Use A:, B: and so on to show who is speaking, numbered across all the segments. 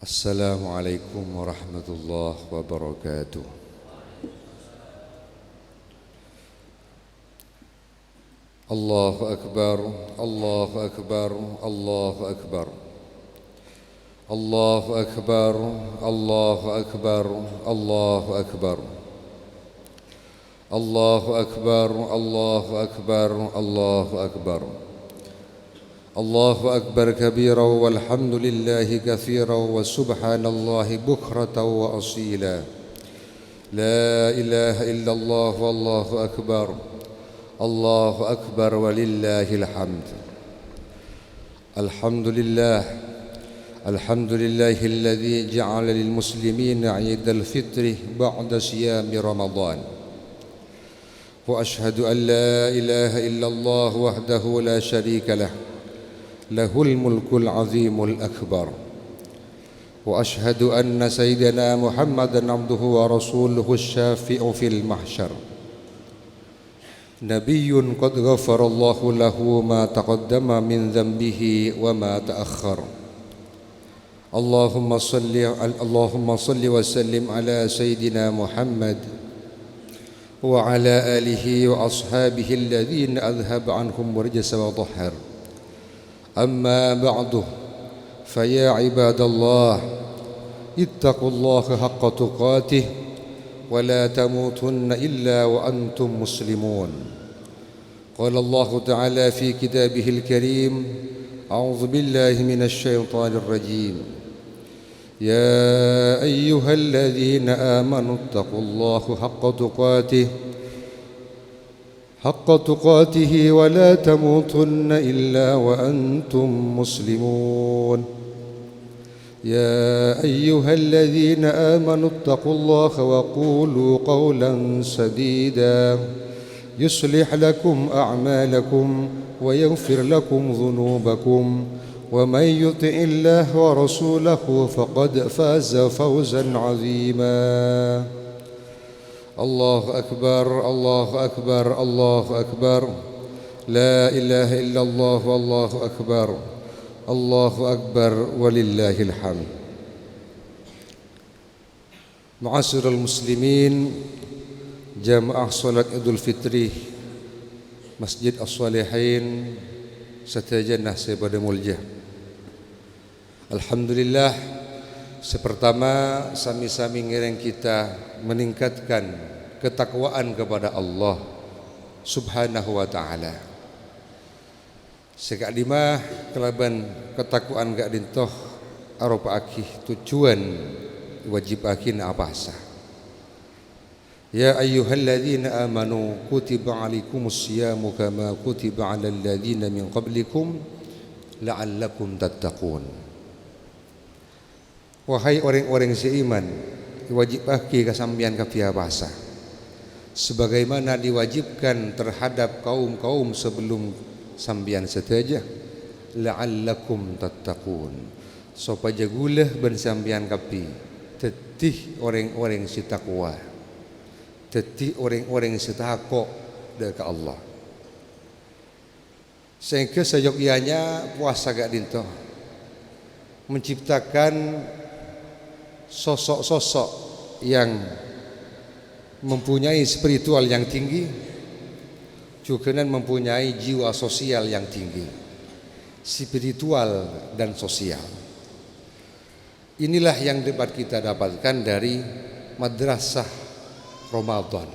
A: Assalamualaikum warahmatullahi wabarakatuh. Allahu Akbar, Allahu Akbar, Allahu Akbar. Allahu Akbar, Allahu Akbar, Allahu Akbar. Allahu Akbar, Allahu Akbar, Allahu Akbar. Allahu Akbar kabira walhamdulillahi kathira wa subhanallahi bukratan wa asila. La ilaha illallah wallahu akbar. Allahu akbar walillahil hamd. Alhamdulillah. Alhamdulillahilladzi ja'ala lil muslimina 'idal fitri ba'da siyami Ramadan. Wa ashhadu an la ilaha illallah wahdahu la syarika lah. Lahul mulkul azimul akbar. Wa ashhadu anna sayyidina Muhammadan abduhu wa rasuluhu syafi'u fil mahsyar. Nabiyyun qad ghafarallahu lahu ma taqaddama min dhanbihi wa ma ta'akhkhar. Allahumma salli wa sallim ala sayyidina Muhammad wa ala alihi wa ashabihi alladhina adhhaba anhum rijsa wa dhahhar. أما بعد فيا عباد الله اتقوا الله حق تقاته ولا تموتن إلا وأنتم مسلمون. قال الله تعالى في كتابه الكريم أعوذ بالله من الشيطان الرجيم يا أيها الذين آمنوا اتقوا الله حق تقاته ولا تموتن إلا وأنتم مسلمون. يا أيها الذين آمنوا اتقوا الله وقولوا قولا سديدا يصلح لكم أعمالكم ويغفر لكم ذنوبكم ومن يطع الله ورسوله فقد فاز فوزا عظيما. الله أكبر الله أكبر الله أكبر لا إله إلا الله والله أكبر الله أكبر ولله الحمد. Ma'asyiral muslimin, jamaah salat Idul Fitri Masjid As-Salihin Setajannah Sepada Mulja. Alhamdulillah, sepertama sami-sami ngereng kita meningkatkan ketakwaan kepada Allah Subhanahu wa ta'ala. Sekak lima kelaban ketakwaan gak dintoh arupa akih tujuan wajib akin apasa. Ya ayyuhalladzina amanu kutiba alaikumus siyamu kama kutiba alal ladzina min qablikum la'allakum tattaqun. Wahai orang-orang seiman, wajib aki kasambian kafiah bahasa sebagaimana diwajibkan terhadap kaum-kaum sebelum sambian seteja, la'allakum tattaqun, supaya gulah ben sambian kapi tetih orang-orang si takwa, tetih orang-orang si takok dekat Allah. Sehingga seyogyanya puasa gak dinto menciptakan sosok-sosok yang mempunyai spiritual yang tinggi, juga mempunyai jiwa sosial yang tinggi, spiritual dan sosial. Inilah yang dapat kita dapatkan dari madrasah Ramadan.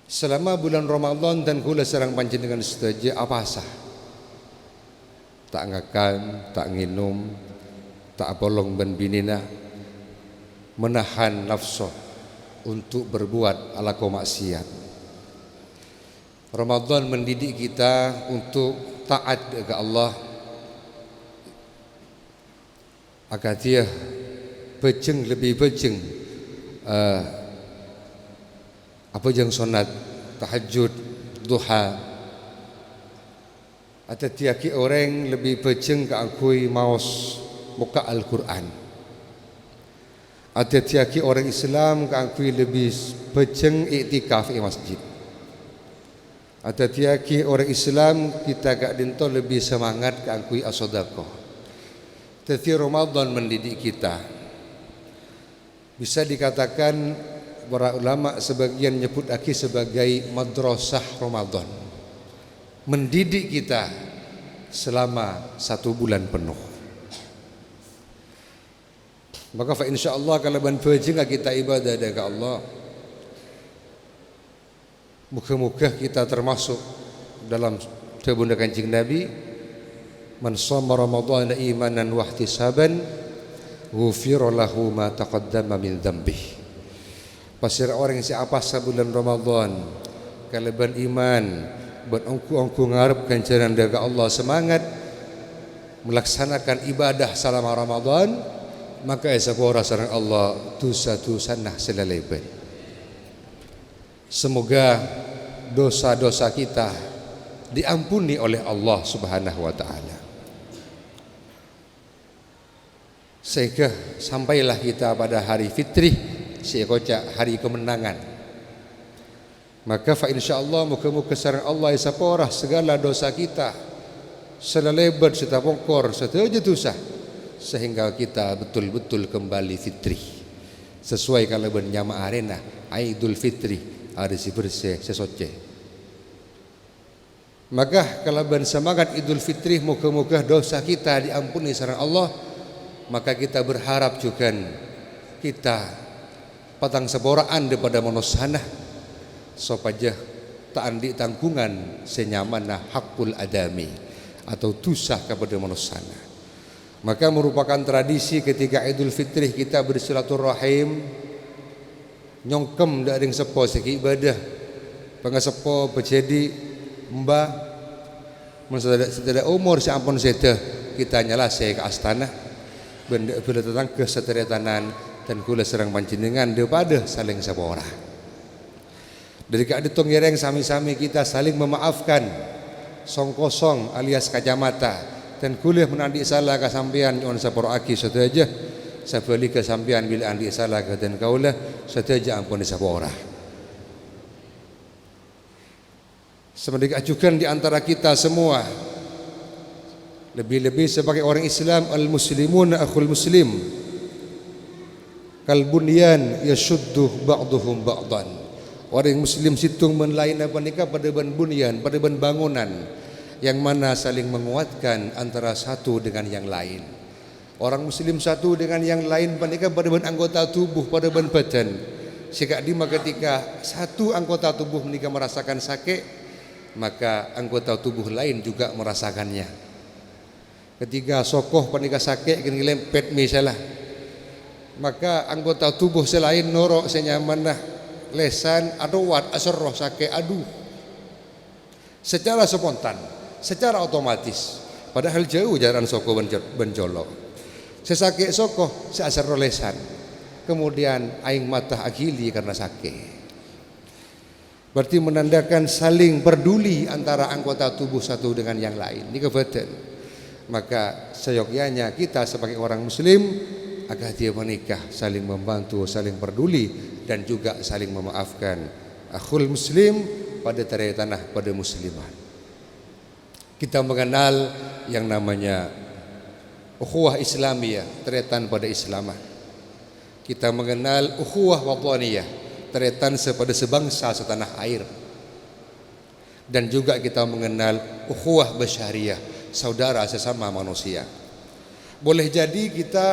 A: Selama bulan Ramadan dan kula serang panjenengan setuju apa sah? Tak ngakan, tak nginum, tak bolong ben binina, menahan nafsu untuk berbuat ala maksiat. Ramadan mendidik kita untuk taat kepada Allah agar dia bejeng lebih bejeng apa yang sunat tahajud duha, atau tiaki orang lebih bejeng keakui maus buka Al-Quran, atau tiaki orang Islam keakui lebih bejeng iktikaf di masjid, atau tiaki orang Islam kita gak dinto lebih semangat keakui as-sadaqah. Tetapi Ramadan mendidik kita. Bisa dikatakan para ulama sebagian nyebut sebagai madrasah Ramadan. Mendidik kita selama 1 bulan penuh. Maka fa insyaallah kalau banfajeng kita ibadah ke Allah, muka-muka kita termasuk dalam sabunda Kanjeng Nabi, man shoma ramadhana imanan wa ihtisaban ghufira lahu ma taqaddama min dzambihi. Pasir orang siapa sebulan Ramadan kalau beriman berongku-ongku ngarep ganjaran dari Allah, semangat melaksanakan ibadah selama Ramadan, maka esapora sareng Allah dosa-dosa nah seleleban. Semoga dosa-dosa kita diampuni oleh Allah Subhanahu wa taala. Sehingga sampailah kita pada hari fitrih, sekoca hari kemenangan. Maka fa insyaallah muka-muka sareng Allah esapora segala dosa kita selelebat serta pongkor serta dosa, sehingga kita betul-betul kembali fitrih sesuai kalau bernyama arena Idul Fitri hari si bersih sesoce. Maka kalau bersemangat Idul Fitri moga-moga dosa kita diampuni sareng Allah, maka kita berharap juga kita patang seboraan daripada manusia supaya tak andi tanggungan senyamana hakul adami atau dosa kepada manusia. Maka merupakan tradisi ketika Idul Fitri kita bersilaturahim, nyongkem dari sepo segi ibadah, pengasepo pejadi mbah, setelah umur seampun seda kita nyala saya ke astana, benda bila datang ke seteretanan dan kula serang panjenengan daripada saling sepora. Dari keadaan yereng sami-sami kita saling memaafkan, song kosong alias kacamata, dan kuliah menandik salah kesampian on sapor aki saja sabali kesampian bila andi salah ke dan kaulah saja ampun sapora. Semenjak ajukan di antara kita semua, lebih-lebih sebagai orang Islam, al-muslimun akhul muslim kal bunyan yashuddu ba'duhum ba'dan. Orang Muslim situng menlain apa nikah pada ban bunyan, pada ban bangunan yang mana saling menguatkan antara satu dengan yang lain. Orang Muslim satu dengan yang lain panika pada ban anggota tubuh, pada ban badan. Sehingga ketika satu anggota tubuh menikah merasakan sakit, maka anggota tubuh lain juga merasakannya. Ketika sokoh panika sakit kini lempet misalnya, maka anggota tubuh selain norok senyaman nah lesan aduwat asar roh sakit aduh secara spontan, secara otomatis, padahal jauh jaran soko benjolok sesakit soko seasar roh lesan, kemudian aing mata akhili karena sakit. Berarti menandakan saling peduli antara anggota tubuh satu dengan yang lain. Ini kebetulan. Maka seyogyanya kita sebagai orang Muslim agar dia menikah saling membantu, saling peduli, dan juga saling memaafkan. Akhul Muslim pada tanah pada muslimat. Kita mengenal yang namanya ukhuwah Islamiyah, teretan pada Islamah. Kita mengenal ukhuwah wataniyah, teretan pada sebangsa setanah air. Dan juga kita mengenal ukhuwah basyariyah, saudara sesama manusia. Boleh jadi kita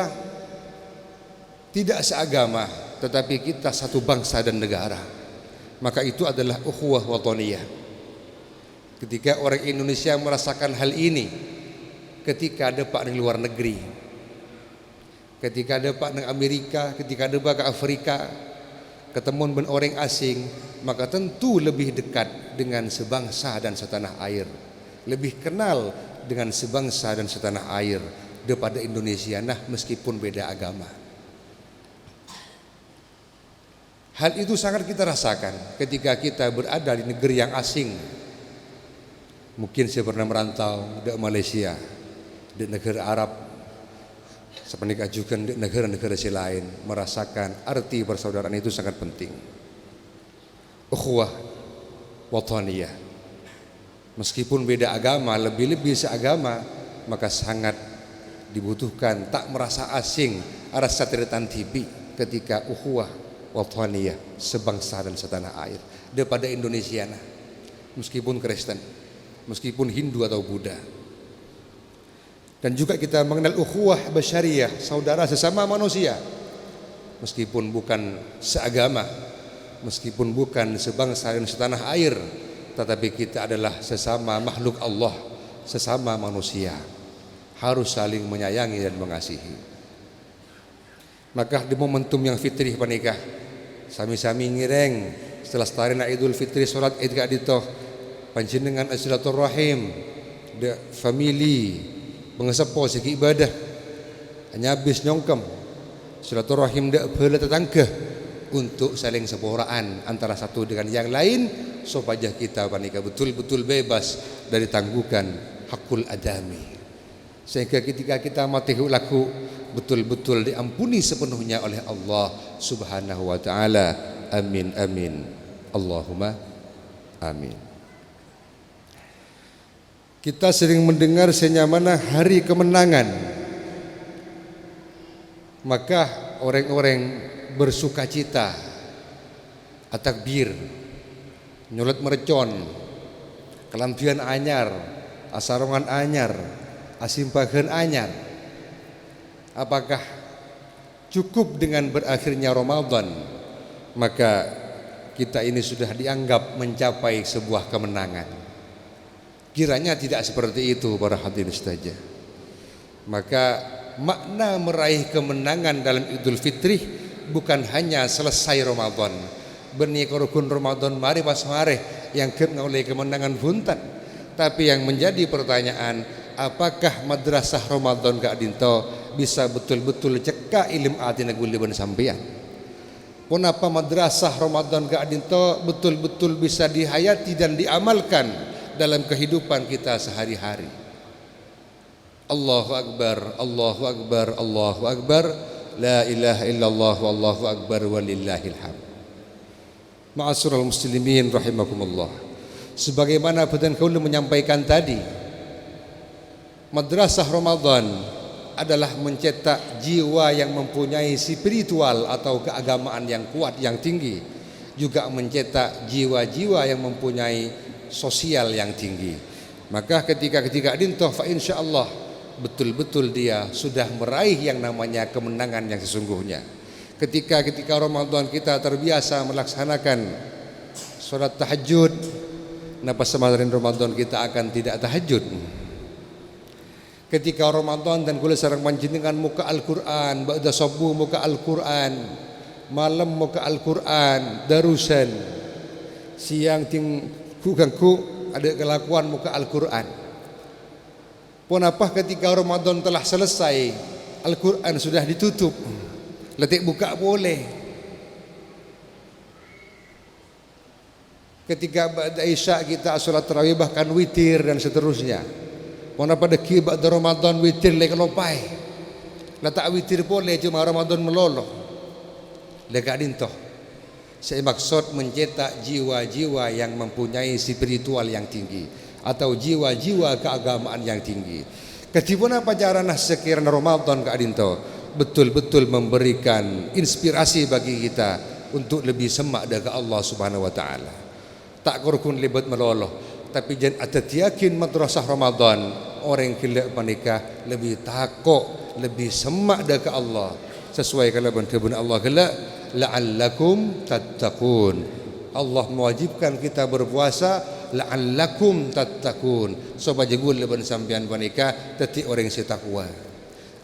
A: tidak seagama, tetapi kita satu bangsa dan negara. Maka itu adalah ukhuwah wataniyah. Ketika orang Indonesia merasakan hal ini, ketika ada pak di luar negeri, ketika ada pak di Amerika, ketika ada pak ke Afrika, ketemu dengan orang asing, maka tentu lebih dekat dengan sebangsa dan setanah air, lebih kenal dengan sebangsa dan setanah air daripada Indonesia. Nah, meskipun beda agama. Hal itu sangat kita rasakan ketika kita berada di negeri yang asing. Mungkin saya pernah merantau di Malaysia, di negara Arab, sepenikah juga di negara-negara lain, merasakan arti persaudaraan itu sangat penting. Ukhuwah wataniyah. Meskipun beda agama, lebih-lebih seagama, maka sangat dibutuhkan tak merasa asing rasa tertantibi ketika ukhuwah wathaniyah sebangsa dan setanah air daripada Indonesia nah. Meskipun Kristen, meskipun Hindu atau Buddha. Dan juga kita mengenal ukhuwah basyariyah, saudara sesama manusia. Meskipun bukan seagama, meskipun bukan sebangsa dan setanah air, tetapi kita adalah sesama makhluk Allah, sesama manusia. Harus saling menyayangi dan mengasihi. Maka di momentum yang fitrih panikah, sami-sami ngireng setelah starina Idul Fitri salat Id ka dito panjenengan silaturahim de family mengesepo segi ibadah hanya habis nyongkem silaturahim de beula tetangga untuk saling seporaan antara satu dengan yang lain supaya kita panika betul-betul bebas dari tanggukan hakul adami, sehingga ketika kita mati laku betul-betul diampuni sepenuhnya oleh Allah Subhanahu wa taala. Amin amin Allahumma amin. Kita sering mendengar senyamana hari kemenangan, maka orang-orang bersuka cita, atakbir, nyulut merecon, kelampian anyar, asarongan anyar, asimpagan anyar. Apakah cukup dengan berakhirnya Ramadan maka kita ini sudah dianggap mencapai sebuah kemenangan? Kiranya tidak seperti itu para hadirin saja. Maka makna meraih kemenangan dalam Idul Fitri bukan hanya selesai Ramadan, benih korukun Ramadan mari pas mari yang kena oleh kemenangan buntan. Tapi yang menjadi pertanyaan, apakah madrasah Ramadan Kak Dinto bisa betul-betul cekak ilim atina guliban sampean? Kenapa madrasah Ramadan Kak Dinto betul-betul bisa dihayati dan diamalkan dalam kehidupan kita sehari-hari? Allahu Akbar, Allahu Akbar, Allahu Akbar, la ilaha illallah wallahu akbar walillahil hamd. Ma'asyiral muslimin rahimakumullah. Sebagaimana Badan Kaula menyampaikan tadi, madrasah Ramadan adalah mencetak jiwa yang mempunyai spiritual atau keagamaan yang kuat yang tinggi, juga mencetak jiwa-jiwa yang mempunyai sosial yang tinggi. Maka ketika dintoh fa insyaallah betul-betul dia sudah meraih yang namanya kemenangan yang sesungguhnya. Ketika Ramadan kita terbiasa melaksanakan sholat tahajud, napa semarin Ramadan kita akan tidak tahajud? Ketika Ramadan dan kula sareng panjenengan muka Al-Qur'an, ba'da subuh muka Al-Qur'an, malam muka Al-Qur'an, darusan, siang ting ganggu ada kelakuan muka Al-Qur'an. Pun apa ketika Ramadan telah selesai, Al-Qur'an sudah ditutup, letik buka boleh. Ketika ba'da Isya kita salat tarawih bahkan witir dan seterusnya. Mana pada kibat Ramadan witir lek lopai. Letak witir boleh cuma Ramadan melolo. Lega dintoh. Saya maksud mencetak jiwa-jiwa yang mempunyai spiritual yang tinggi atau jiwa-jiwa keagamaan yang tinggi. Ketibun apa carana sekiranya Ramadan Kak Dinto betul-betul memberikan inspirasi bagi kita untuk lebih semak dengan Allah Subhanahu wa taala. Tak kurukun libat melolo. Tapi jangan ada yakin madrasah Ramadan orang kila panikah lebih takut, lebih semak ke Allah sesuai kalau kebun Allah kala la'allakum tattaqun. Allah mewajibkan kita berpuasa la'allakum tattaqun supaya gul leban sampean panikah teti orang setakwa.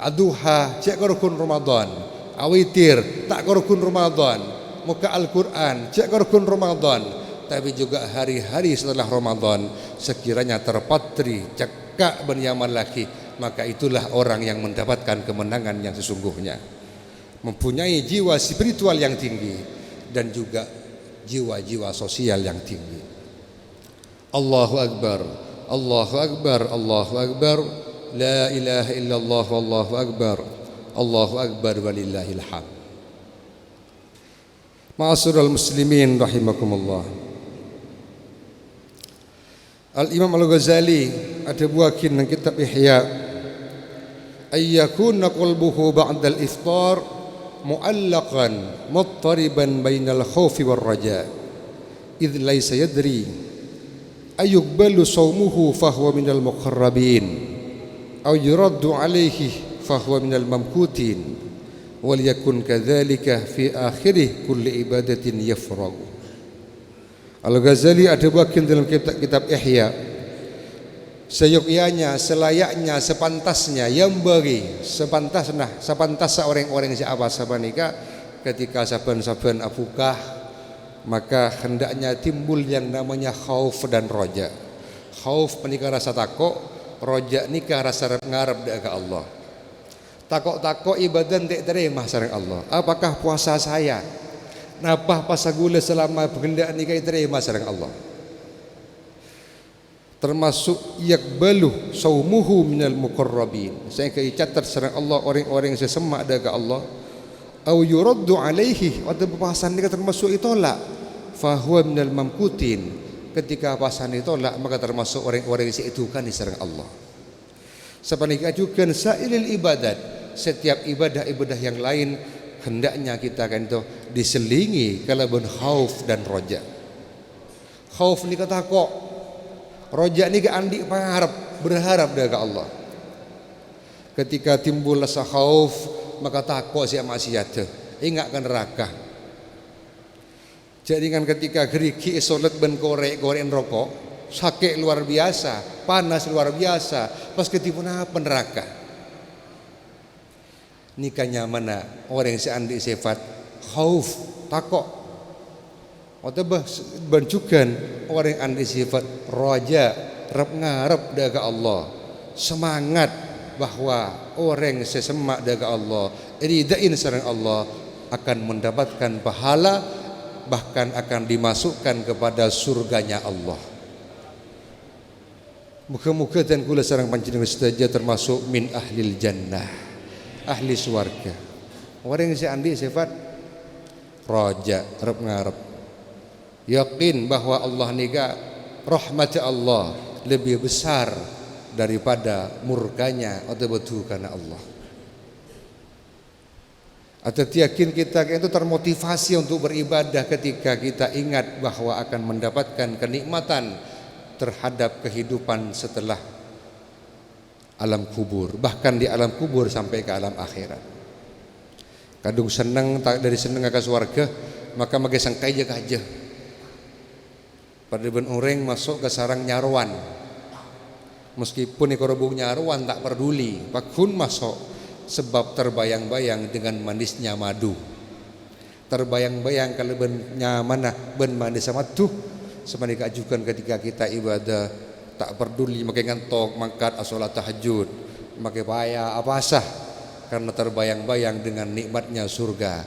A: Aduha cek rukun Ramadan, awitir tak rukun Ramadan, muka Al-Qur'an cek rukun Ramadan. Tapi juga hari-hari setelah Ramadan sekiranya terpatri cekak bernyaman lagi, maka itulah orang yang mendapatkan kemenangan yang sesungguhnya, mempunyai jiwa spiritual yang tinggi dan juga jiwa-jiwa sosial yang tinggi. Allahu Akbar, Allahu Akbar, Allahu Akbar, la ilaha illallah wallahu akbar, Allahu Akbar walillahil hamd. Ma'asyiral muslimin rahimakumullah. Al-Imam Al-Ghazali ada buakin dalam kitab Ihya ayyakuna qalbuhu ba'da al-iftar mu'allaqan muttariban bainal khawfi war raja idh laysa yadri ayuqbalu sawmuhu fahuwa minal muqarrabin aw yuraddu alaihi fahuwa minal mamkutin wal yakun kadzalika fi akhirih kulli ibadatin yafragu. Al-Ghazali ada bagian dalam kitab Ihya, seyogyanya, selayaknya, sepantasnya, yang bagi sepantas orang-orang siapa sabanika ketika saban-saban afukah, maka hendaknya timbul yang namanya khauf dan roja. Khauf menikah rasa takut, roja nikah rasa ngarep ke Allah. Takut-takut ibadah tak terima sareng Allah. Apakah puasa saya napa pasagula selama berkendak nikah terima sareng Allah? Termasuk yakbalu saumuhu minal muqarrabin. Saya catat sareng Allah orang-orang yang sesemak dengan Allah. Au yuraddu alaihi, atau puasan nikah termasuk itolak. Fahuwa minal mamkutin. Ketika puasan ditolak maka termasuk orang-orang yang seitukan di sareng Allah. Sepanikah juga sairil ibadat. Setiap ibadah-ibadah yang lain hendaknya kita kan itu diselingi kalaupun khauf dan roja. Khauf ni kata takut, roja ni ke andi berharap dengan Allah. Ketika timbul rasa khauf maka takut siap maksiat, ingatkan neraka. Jadi kan ketika geriki solat ben korek rokok, sakit luar biasa, panas luar biasa, pas ketipu apa neraka. Nikahnya mana orang yang seandi sifat khauf, takut. Atau bencukan orang yang andi sifat roja, rap ngarep dengan Allah, semangat bahwa orang sesemak dengan Allah, ridain sareng Allah akan mendapatkan pahala, bahkan akan dimasukkan kepada surganya Allah. Muka-muka dan kula sareng panjenengan sedaja termasuk min ahlil jannah, ahli swarga. Orang yang seandi sifat roja, rap ngarep, yakin bahwa Allah niga rahmat Allah lebih besar daripada murkanya atau betukan Allah. Atau yakin kita itu termotivasi untuk beribadah ketika kita ingat bahwa akan mendapatkan kenikmatan terhadap kehidupan setelah alam kubur, bahkan di alam kubur sampai ke alam akhirat. Kadung senang dari senang ke surga, maka magai sangkai aja. Pada ben orang masuk ke sarang nyaruan, meskipun ikorobung nyaruan tak peduli, pakun masuk sebab terbayang-bayang dengan manisnya madu. Terbayang-bayang kalau ben nyamana ben manis sama tuh, sebenarnya ajukan ketika kita ibadah tak peduli makai ngantok, mangkat asolat tahajud, makai payah apa sah, karena terbayang-bayang dengan nikmatnya surga,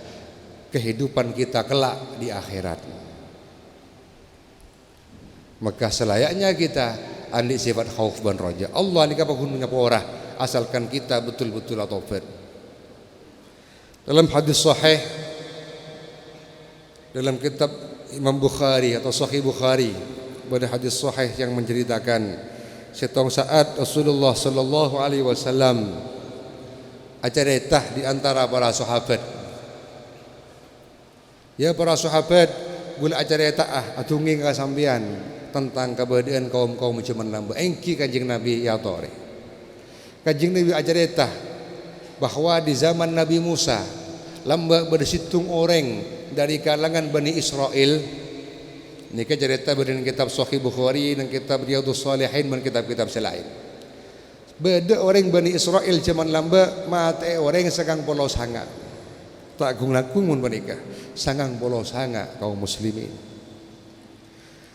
A: kehidupan kita kelak di akhirat. Maka selayaknya kita andi sifat khauf dan roja. Allah ni kapakun ngapora asalkan kita betul-betul taufik. Dalam hadis sahih dalam kitab Imam Bukhari atau Sahih Bukhari, pada hadis sahih yang menceritakan setong saat Rasulullah sallallahu alaihi wasallam acaretah di antara para sahabat. Ya para sahabat, gula acaretah atungi ka sampean tentang keberadaan kaum-kaum cuman lamba. Engki kanjeng Nabi ya tore. Kanjeng Nabi acaretah bahwa di zaman Nabi Musa lamba bersitung orang dari kalangan Bani Israel. Ini cerita dari kitab Sahih Bukhari dan kitab Riyadhus Shalihin dan kitab-kitab selain. Beda orang Bani Israel zaman lamba mate orang sangang polos hanga. Tak gung-gung mun menikah sangang polos hanga kaum muslimin.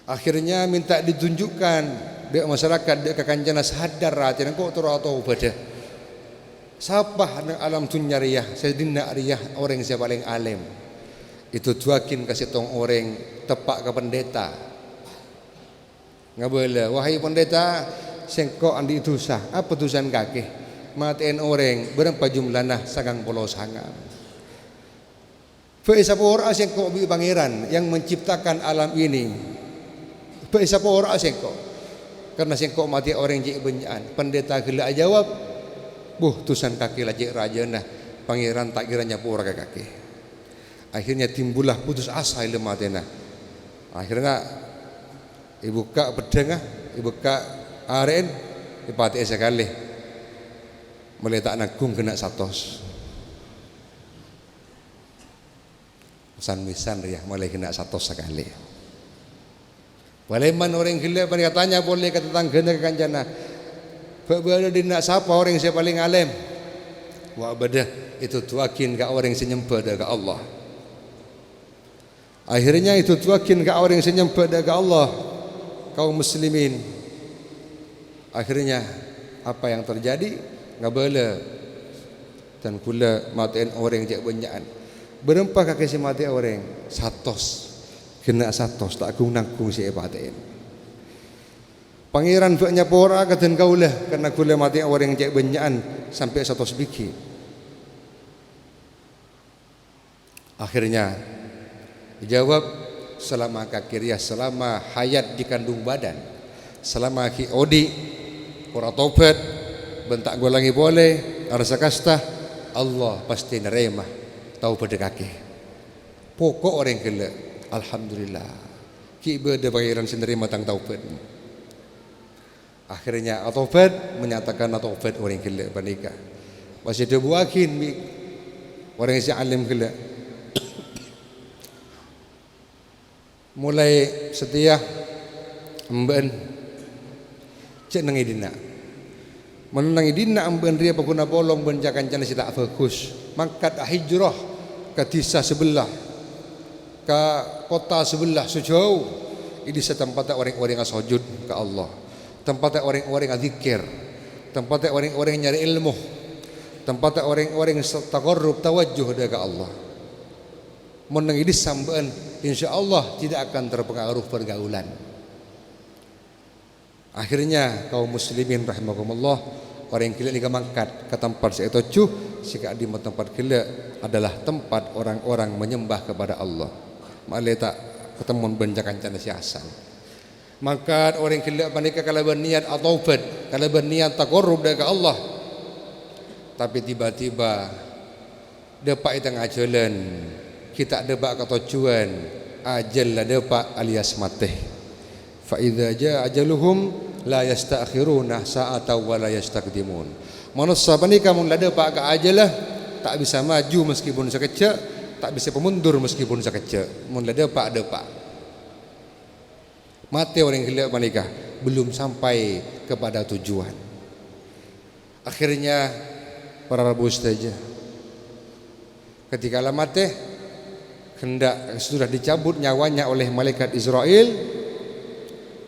A: Akhirnya minta ditunjukkan dia masyarakat dia kekanjana sadar ratin kok atau pada siapa nang alam dunya riyah sedina riyah orang yang paling alim itu tuakin kasih tong orang tepak ke pendeta ngabela wahai pendeta sengko andi dosa apa dosan kaki matiin orang berapa jumlahnya sangang polos sangang Faisapa ora sengko bi pangeran yang menciptakan alam ini. Faisapa ora sengko. Karena sengko mati orang jik benyaan. Pendeta gelak jawab, tusan kaki lajik raja nah pangeran tak kiranya pura ke kaki. Akhirnya timbullah putus asa lemah tena. Akhirnya ibu kak pedang ibu kak aren ipati sekali meletak nagung kena satos. Misan ya mulai kena satos sekali. Walaman orang gila mereka tanya boleh ke tetangganya ke kancana. Berbeda dina siapa orang yang paling alim? Wa badah itu tuakin ke orang yang senyembah ke Allah. Akhirnya itu tuakin ke orang yang senyembah ke Allah. Kaum muslimin. Akhirnya apa yang terjadi? Ngabala dan kula matiin orang yang banyakan. Berempah kaki si mati orang satos. Kena satos tak agung nanggung si epatiin. Pangeran baknya pora katan kaulah karena kula mati orang yang banyakan sampai satos biki. Akhirnya dijawab selama kakiriah selama hayat di kandung badan selama ki odi ora tobat bentak golangi boleh rasa kasta Allah pasti nerima taubat kaki pokok orang gila alhamdulillah ki ibadah pangeran sendiri matang taubat. Akhirnya taubat menyatakan taubat orang gila panika masih ada buakin orang yang alim gila mulai setia emben cek nangi dina menangi dina emben ria paguna bolong benjakan jana si tak bagus mangkat hijrah ke desa sebelah ke kota sebelah sejauh ini setempat orang-orang yang sujud ke Allah tempat orang-orang yang zikir tempat orang-orang yang nyari ilmu tempat orang-orang yang taqarrub tawajjuh ke Allah menang ini sampean insyaallah tidak akan terpengaruh pergaulan. Akhirnya kaum muslimin rahimakumullah orang yang gila ni mangkat ke tempat saya tujuh sika di tempat gila adalah tempat orang-orang menyembah kepada Allah. Malai tak ketemu benjakan cana siasal. Maka orang gila panika kalau berniat taubat, kalau berniat taqarrub ke Allah. Tapi tiba-tiba dapat tengah jalan kita debak ke tujuan ajal lah depak alias mati. Fa idza jaa ajaluhum la yasta'khiruna sa'atan wa la yastaqdimun. Manusia panika mun la depak ke ajalah tak bisa maju meskipun sekejap, tak bisa pemundur meskipun sekejap. Mun la depak. Mati orang gila panika belum sampai kepada tujuan. Akhirnya para rabu saja ketika mati hendak sudah dicabut nyawanya oleh malaikat Israel.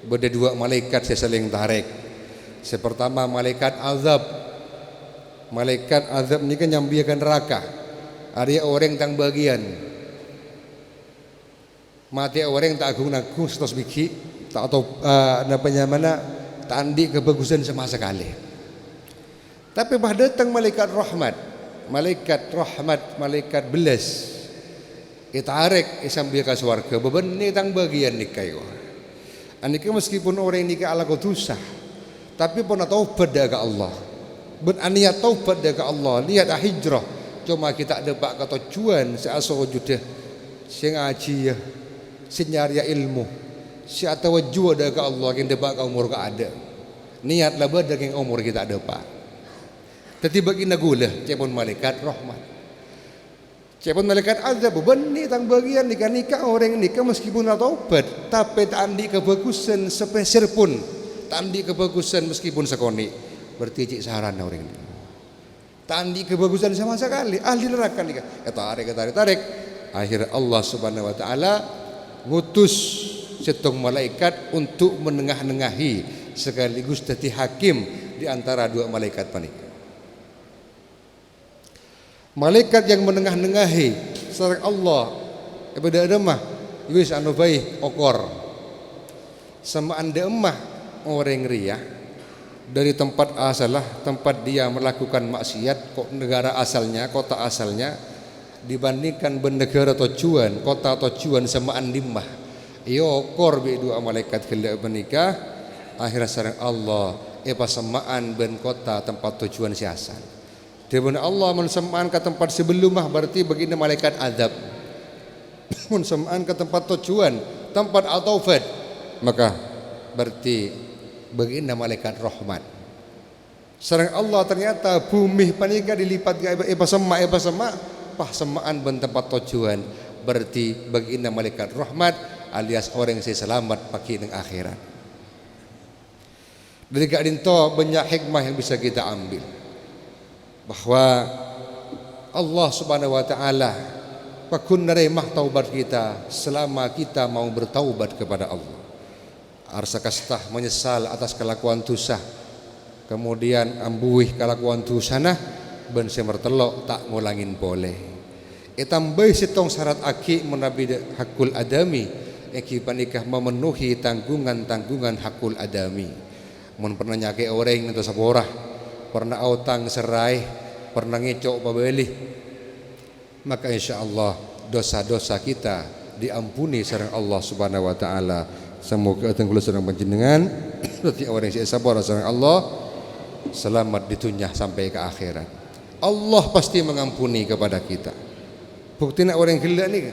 A: Beda dua malaikat saya saling tarik. Pertama malaikat azab. Malaikat azab ni kan nyambiakan neraka. Ada orang tang bagian. Mati orang tak agung-agung setos biki tak tahu namanya mana tak andi kebagusan sama sekali. Tapi bah datang malaikat rahmat. Malaikat rahmat, malaikat belas. Itarik sambil ke surga beban ni tang bagian nikah yo. Anika meskipun orang nikah ala dosa tapi pun taubat ke Allah. Ben aniat taubat ke Allah, lihat hijrah. Cuma kita ada pak kata tujuan seaso judah si ngaji ya, si nyari ilmu, si tawajjuh ke Allah yang debak umur ke ada. Niatlah bedak yang umur kita ada pak. Tapi bagi nagulah cepon malaikat rahmat. Cepon malaikat azab benih tang bagian nikah orang nikah meskipun taubat tapi tak andi kebagusan sepeser pun tak andi kebagusan meskipun sekoni berarti cik saran orang ini tak andi kebagusan sama sekali ahli neraka nikah tarik akhir Allah subhanahu wa ta'ala ngutus setong malaikat untuk menengah-nengahi sekaligus jadi hakim di antara dua malaikat panik. Malaikat yang menengah-nengahi secara Allah kepada Adamah wis anu baik okor sama anda emah orang ria dari tempat asalah tempat dia melakukan maksiat kok negara asalnya kota asalnya dibandingkan bernegara tujuan kota tujuan sama andimah iyo okor be dua malaikat kelak menikah akhirnya sareng Allah pasamaan ben kota tempat tujuan siasat Di mana Allah mensemaan ke tempat sebelum berarti baginda malaikat azab. Mensemaan ke tempat tujuan, tempat al-taufat, maka berarti baginda malaikat rahmat. Sareng Allah ternyata bumi panika dilipat ke semak pah semaan ben tempat tujuan, berarti baginda malaikat rahmat alias orang yang selamat pagi nang akhirat. Dari kadinto banyak hikmah yang bisa kita ambil, bahwa Allah Subhanahu wa taala pakun neremah taubat kita selama kita mau bertaubat kepada Allah. Arsa kastah menyesal atas kelakuan dosa, kemudian ambuih kelakuan dosana ben semertelok tak ngulangin boleh. Itambah sitong syarat aki menabi hakul adami eki panikah memenuhi tanggungan hakul adami. Mun pernah nyake orang atau saborah, pernah autang serai, pernah ngecok pabeli, maka insya Allah dosa-dosa kita diampuni sareng Allah Subhanahu wa taala. Semoga tenggulu sareng panjenengan berarti orang yang sabar sareng Allah selamat ditunyah sampai ke akhirat. Allah pasti mengampuni kepada kita. Bukti nak orang gila ni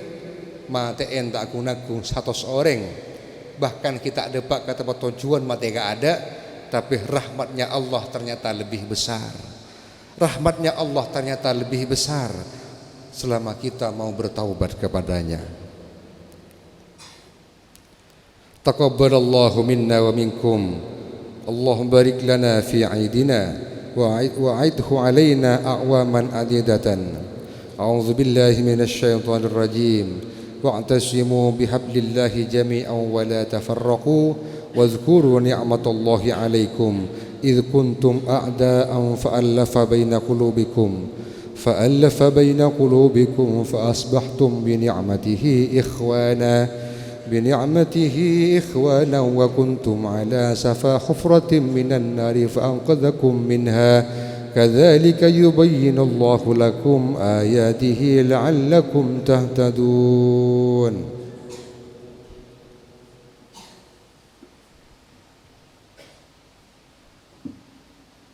A: mate tak aku 100 orang, bahkan kita depak ke tempat tujuan mate gak ada, tapi rahmatnya Allah ternyata lebih besar. Rahmatnya Allah ternyata lebih besar selama kita mau bertaubat kepadanya. Taqabbalallahu minna wa minkum. Allahumma barik lana fi aidina wa aidhu alaina a'waman adidatan. A'udzu billahi minasy syaithanir rajim. Wa'tasimu bihablillahi jami'an wa la tafarraqu wadhkuru ni'matallahi 'alaikum idh kuntum a'da'an fa'alafa baina qulubikum فأصبحتم بنعمته إخوانا وكنتم على شفا حفرة من النار فأنقذكم منها كذلك يبين الله لكم آياته لعلكم تهتدون.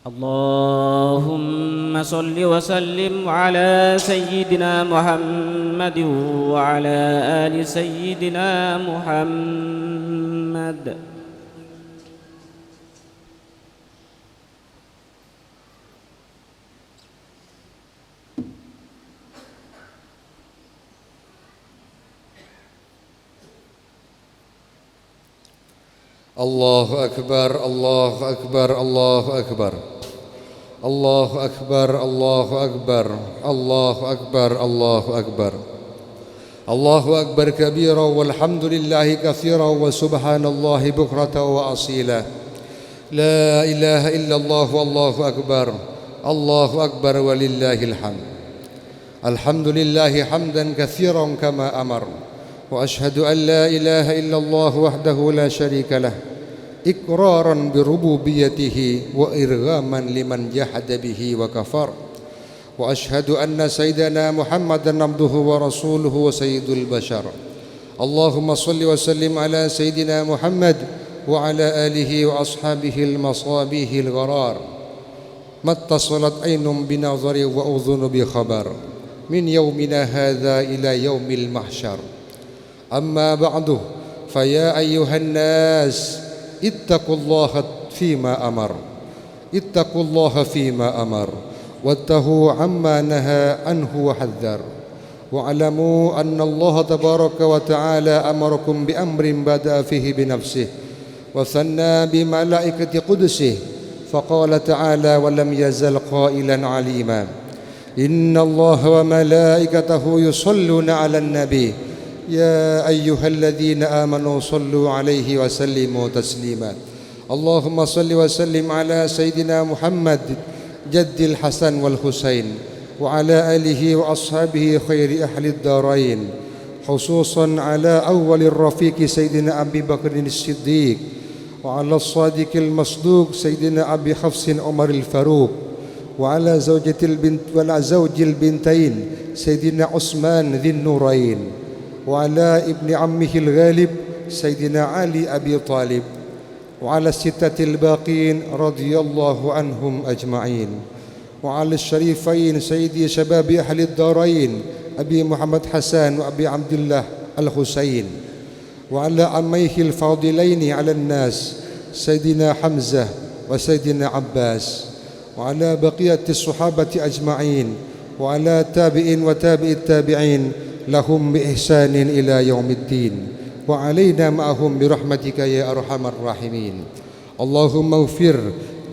B: اللهم صل وسلم على سيدنا محمد وعلى آل سيدنا محمد.
A: الله أكبر الله أكبر الله أكبر الله أكبر الله أكبر الله أكبر الله أكبر الله أكبر كبيرا والحمد لله كثيرا وسبحان الله بكرة وأصيلا. لا إله إلا الله والله أكبر الله أكبر ولله الحمد. الحمد لله حمدا كثيرا كما أمر وأشهد أن لا إله إلا الله وحده لا شريك له إقرارا بربوبيته وإرغاما لمن جحد به وكفر وأشهد أن سيدنا محمدا عبده ورسوله وسيد البشر. اللهم صل وسلم على سيدنا محمد وعلى آله وأصحابه المصابيح الغرار ما اتصلت عين بنظر وأذن بخبر من يومنا هذا إلى يوم المحشر. أما بعد فيا أيها الناس اتقوا الله فيما أمر اتقوا الله فيما أمر واتقوا عما نهى عنه وحذر واعلموا أن الله تبارك وتعالى أمركم بأمر بدأ فيه بنفسه وثنى بملائكة قدسه فقال تعالى ولم يزل قائلا عليما إن الله وملائكته يصلون على النبي يا أيها الذين آمنوا صلوا عليه وسلموا تسليما. اللهم صل وسلم على سيدنا محمد جد الحسن والحسين وعلى آله وأصحابه خير أهل الدارين خصوصا على أول الرفيق سيدنا أبي بكر الصديق وعلى الصادق المصدوق سيدنا أبي حفص عمر الفاروق وعلى زوج البنتين سيدنا عثمان ذي النورين وعلى ابن عمه الغالب سيدنا علي أبي طالب وعلى الستة الباقين رضي الله عنهم أجمعين وعلى الشريفين سيدي شباب أهل الدارين أبي محمد حسن وأبي عبد الله الحسين، وعلى عميه الفاضلين على الناس سيدنا حمزة وسيدنا عباس، وعلى بقية الصحابة أجمعين، وعلى تابعين وتابع التابعين لهم بإحسان إلى يوم الدين، وعلينا معهم برحمتك يا أرحم الراحمين. اللهم اغفر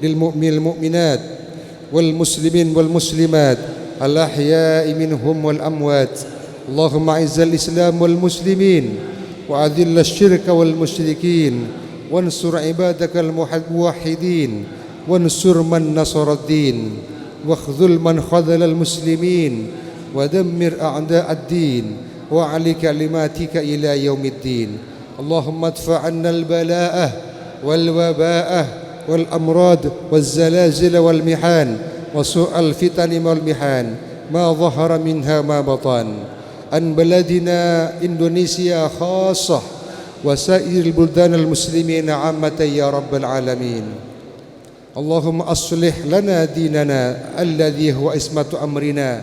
A: للمؤمنين والمؤمنات والمسلمين والمسلمات الأحياء منهم والأموات. اللهم أعز الإسلام والمسلمين وأذل الشرك والمشركين، وانصر عبادك الموحدين، وانصر من نصر الدين، واخذل من خذل المسلمين، ودمر أعداء الدين، وأعل كلماتك إلى يوم الدين. اللهم ادفع عنا البلاء والوباء والأمراض والزلازل والمحان وسوء الفتن والمحان ما ظهر منها ما بطن، عن بلدنا إندونيسيا خاصة وسائر البلدان المسلمين عامة يا رب العالمين. اللهم أصلح لنا ديننا الذي هو عصمة أمرنا،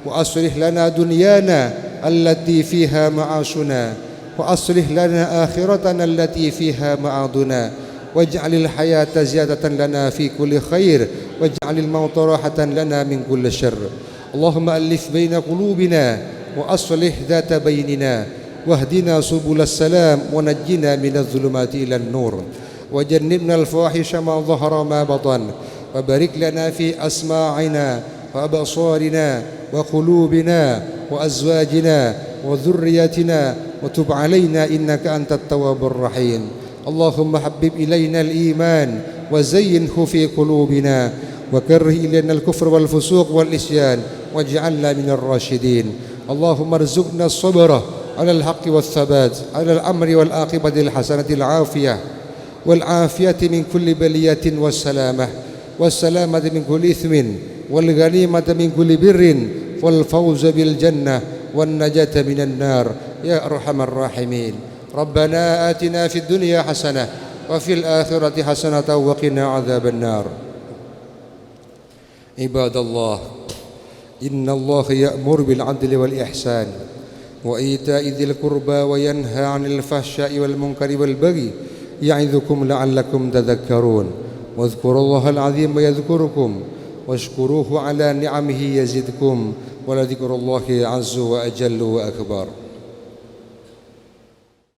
A: وأصلح لنا دنيانا التي فيها معاشنا، وأصلح لنا آخرتنا التي فيها معادنا، واجعل الحياة زيادة لنا في كل خير، واجعل الموت راحة لنا من كل شر. اللهم ألف بين قلوبنا وأصلح ذات بيننا، واهدنا سبل السلام، ونجنا من الظلمات إلى النور، وجنبنا الفواحش ما ظهر ما بطن، وبارك لنا في أسماعنا وأبصارنا وقلوبنا وأزواجنا وذريتنا، وتب علينا إنك أنت التواب الرحيم. اللهم حبب إلينا الإيمان وزينه في قلوبنا، وكره إلينا الكفر والفسوق والعصيان، واجعلنا من الراشدين. اللهم ارزقنا الصبر على الحق والثبات على الأمر والعاقبة الحسنة والعافية من كل بلية، والسلامة من كل إثم، والغنيمة من كل بر، والفوز بالجنة والنجاة من النار يا أرحم الراحمين. ربنا آتنا في الدنيا حسنة وفي الآخرة حسنة وقنا عذاب النار. عباد الله، إن الله يأمر بالعدل والإحسان وإيتاء ذي القربى وينهى عن الفحشاء والمنكر والبغي يعظكم لعلكم تذكرون. واذكروا الله العظيم يذكركم، واشكروه على نعمه يزدكم، ولذكر الله عز وأجل وأكبر.